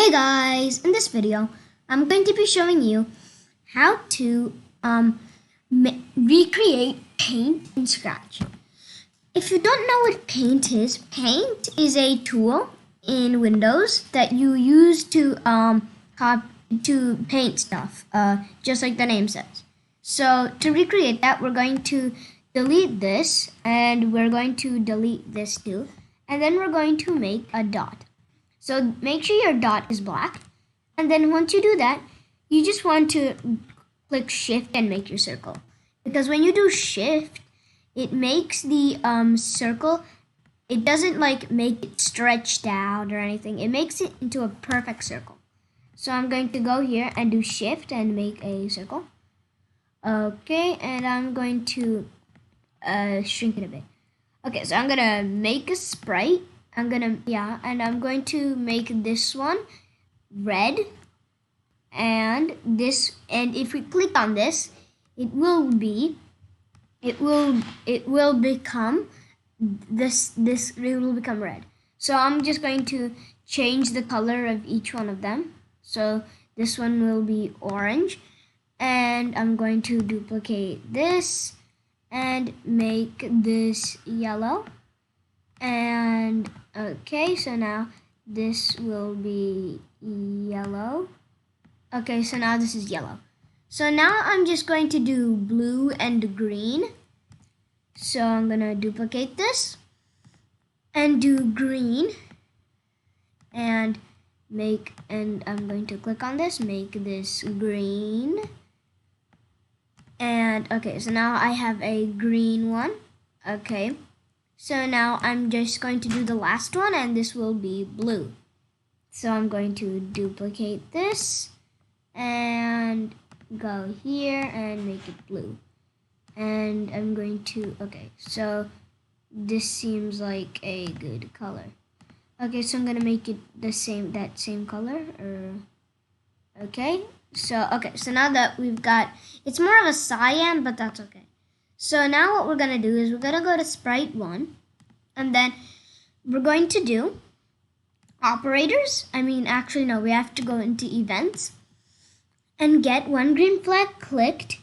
Hey guys, in this video, I'm going to be showing you how to recreate Paint in Scratch. If you don't know what Paint is a tool in Windows that you use to paint stuff, just like the name says. So to recreate that, we're going to delete this, and we're going to delete this too, and then we're going to make a dot. So make sure your dot is black, and then once you do that, you just want to click shift and make your circle, because when you do shift, it makes the circle, it doesn't like make it stretched out or anything, it makes it into a perfect circle. So I'm going to go here and do shift and make a circle. Okay, and I'm going to shrink it a bit. Okay, so I'm gonna make a sprite. I'm going to make this one red, and if we click on this, it will become red. So I'm just going to change the color of each one of them. So this one will be orange, and I'm going to duplicate this and make this yellow. And okay, so now this will be yellow. Okay, so now this is yellow. So now I'm just going to do blue and green. So I'm gonna duplicate this and do green and I'm going to click on this, make this green. And okay, so now I have a green one. Okay, so now I'm just going to do the last one, and this will be blue. So I'm going to duplicate this and go here and make it blue. And I'm going to, okay, so this seems like a good color. Okay, so I'm gonna make it that same color, okay. So now that we've got, it's more of a cyan, but that's okay. So now what we're gonna do is we're gonna go to sprite 1, and then we're going to do operators. Actually no, we have to go into events and get one green flag clicked,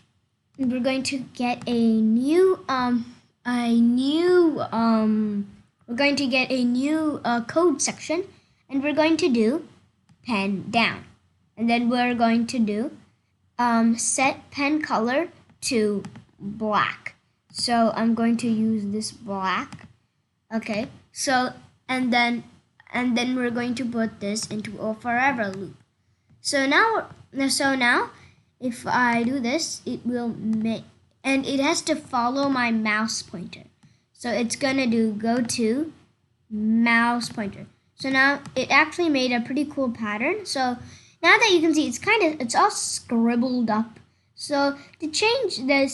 and we're going to get a new code section, and we're going to do pen down, and then we're going to do set pen color to black. So I'm going to use this black. Okay, so and then we're going to put this into a forever loop. So now if I do this, it will make, and it has to follow my mouse pointer. So it's gonna do go to mouse pointer. So now it actually made a pretty cool pattern. So now that you can see, it's all scribbled up. So to change the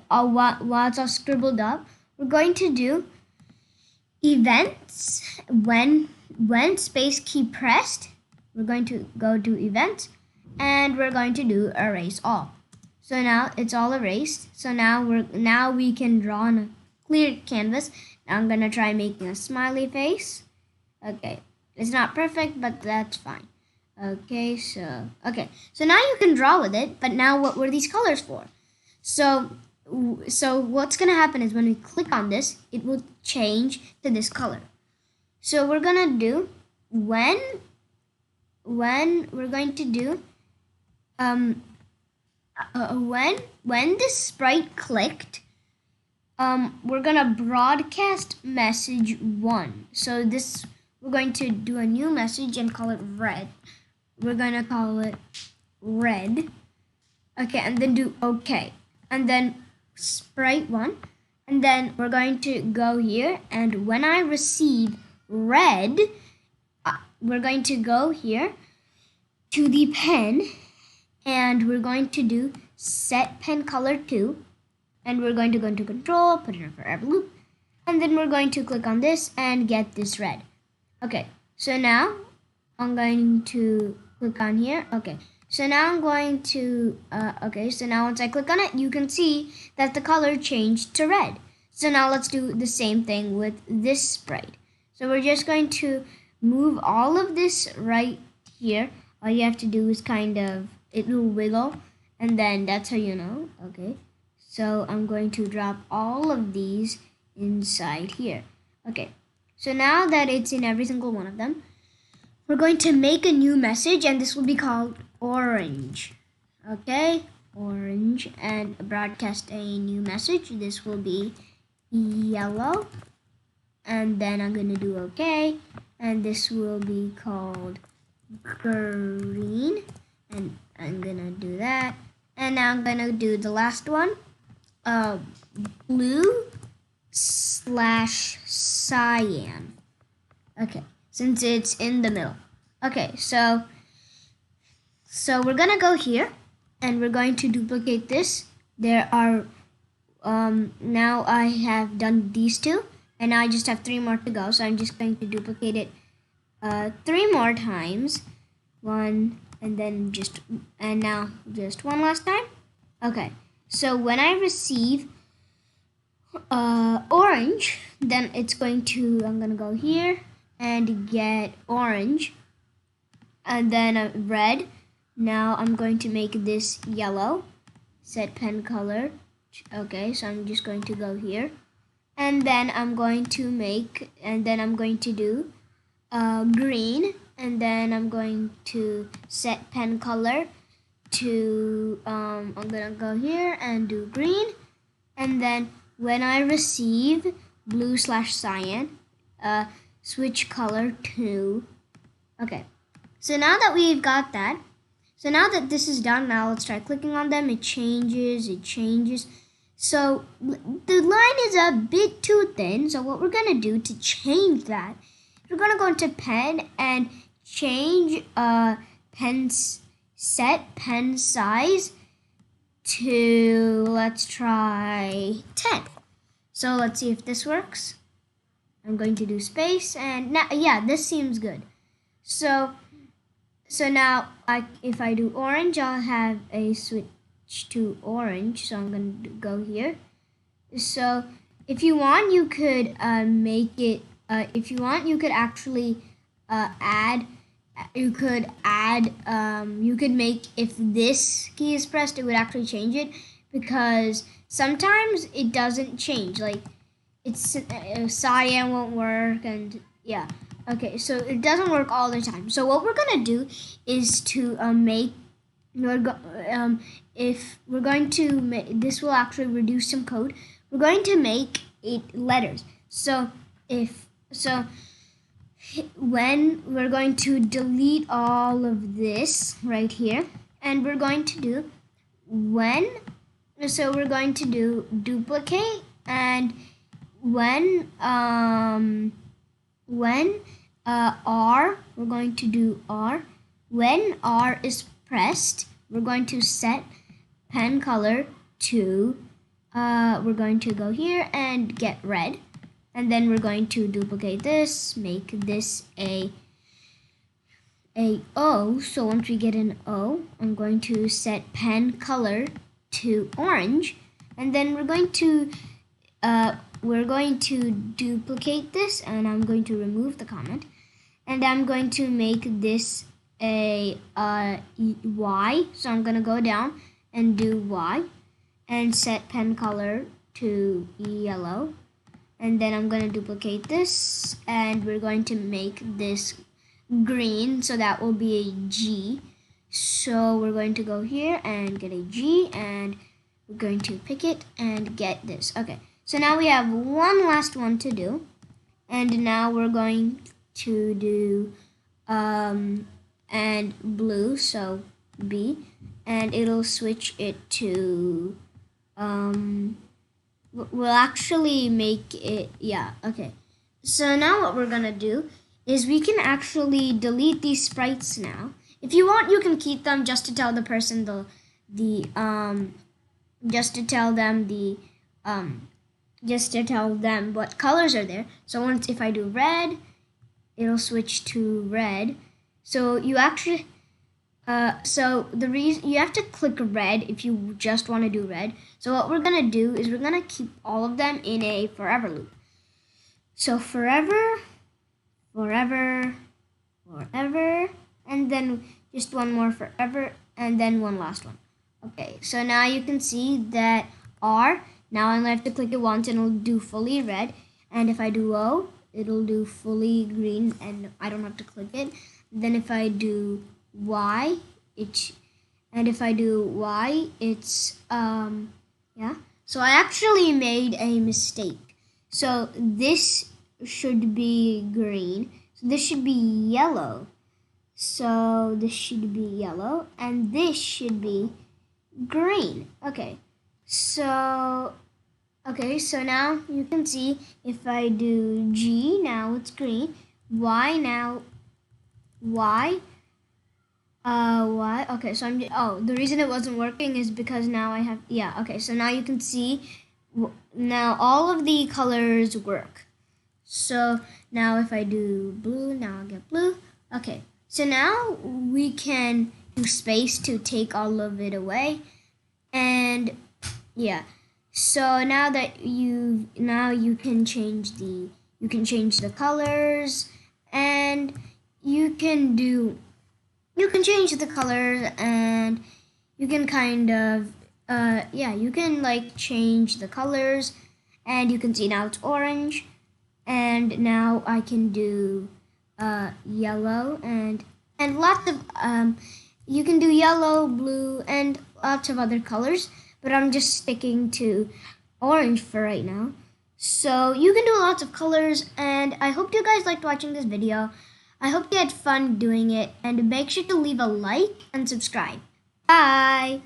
while it's all scribbled up, we're going to do events. When space key pressed, we're going to go to events, and we're going to do erase all. So now it's all erased. So now we can draw on a clear canvas. Now I'm gonna try making a smiley face. Okay, it's not perfect, but that's fine. Okay, so now you can draw with it, but now what were these colors for? So what's gonna happen is when we click on this, it will change to this color. So we're gonna do when we're going to do when this sprite clicked, we're gonna broadcast message 1. So this, we're going to do a new message and call it red. We're gonna call it red. Okay, and then do okay, and then sprite 1, and then we're going to go here, and when I receive red, we're going to go here to the pen, and we're going to do set pen color to, and we're going to go into control, put it in a forever loop, and then we're going to click on this and get this red. Okay, so now I'm going to click on here. Okay, so now I'm going to so now once I click on it, you can see that the color changed to red. So now let's do the same thing with this sprite. So we're just going to move all of this right here, all you have to do is it will wiggle, and then that's how you know. Okay, so I'm going to drop all of these inside here. Okay, so now that it's in every single one of them, we're going to make a new message, and this will be called orange. Okay, orange, and broadcast a new message. This will be yellow, and then I'm gonna do okay, and this will be called green, and I'm gonna do that, and now I'm gonna do the last one, blue/cyan. Okay, since it's in the middle. Okay, so we're gonna go here, and we're going to duplicate this. There are now I have done these two, and now I just have 3 more to go. So I'm just going to duplicate it 3 more times. 1, and then now just 1 last time. Okay, so when I receive orange, then I'm gonna go here and get orange, and then red. Now I'm going to make this yellow, set pen color. Okay, so I'm just going to go here, and then I'm going to do green, and then I'm going to set pen color to I'm gonna go here and do green, and then when I receive blue/cyan, switch color to. Okay, so now that we've got that, so now that this is done, now let's try clicking on them. It changes. So the line is a bit too thin. So what we're gonna do to change that, we're gonna go into pen and change set pen size to, let's try 10. So let's see if this works. I'm going to do space, and now, yeah, this seems good. So now if I do orange, I'll have a switch to orange. So I'm going to go here. So if you want, you could make it. If you want, you could actually add. You could make, if this key is pressed, it would actually change it, because sometimes it doesn't change. Like it's cyan won't work, and yeah. Okay, so it doesn't work all the time. So what we're gonna do is to this will actually reduce some code. We're going to make 8 letters. When we're going to delete all of this right here, and we're going to do we're going to do duplicate, and when R, we're going to do R. When R is pressed, we're going to set pen color to, we're going to go here and get red. And then we're going to duplicate this, make this a O. So once we get an O, I'm going to set pen color to orange. And then we're going to duplicate this, and I'm going to remove the comment. And I'm going to make this a Y. So I'm going to go down and do Y and set pen color to yellow. And then I'm going to duplicate this, and we're going to make this green, so that will be a G. So we're going to go here and get a G, and we're going to pick it and get this. Okay, so now we have one last one to do, and now we're going to do and blue, so B, and it'll switch it to we'll actually make it, yeah, okay. So now what we're gonna do is we can actually delete these sprites now. If you want, you can keep them just to tell the person just to tell them what colors are there. So if I do red, it'll switch to red. So you actually so the reason you have to click red if you just want to do red. So what we're gonna do is we're gonna keep all of them in a forever loop. So forever, and and then just one more forever, and then one last one. Okay, so now you can see that R, now I only have to click it once and it'll do fully red. And if I do O, it'll do fully green and I don't have to click it. Then if I do Y, it's yeah. So I actually made a mistake. So this should be green. So this should be yellow. So this should be yellow and this should be green. Okay. So now you can see if I do G, now it's green. Y, now Y. Y. Okay, so the reason it wasn't working is because now I have, yeah, okay, so now you can see, now all of the colors work. So now if I do blue, now I'll get blue. Okay, so now we can do space to take all of it away. And yeah, so now you can change the colors, and you can change the colors, and you can kind of you can like change the colors, and you can see now it's orange, and now I can do yellow and lots of you can do yellow, blue, and lots of other colors, but I'm just sticking to orange for right now. So you can do lots of colors, and I hope you guys liked watching this video. I hope you had fun doing it, and make sure to leave a like and subscribe. Bye!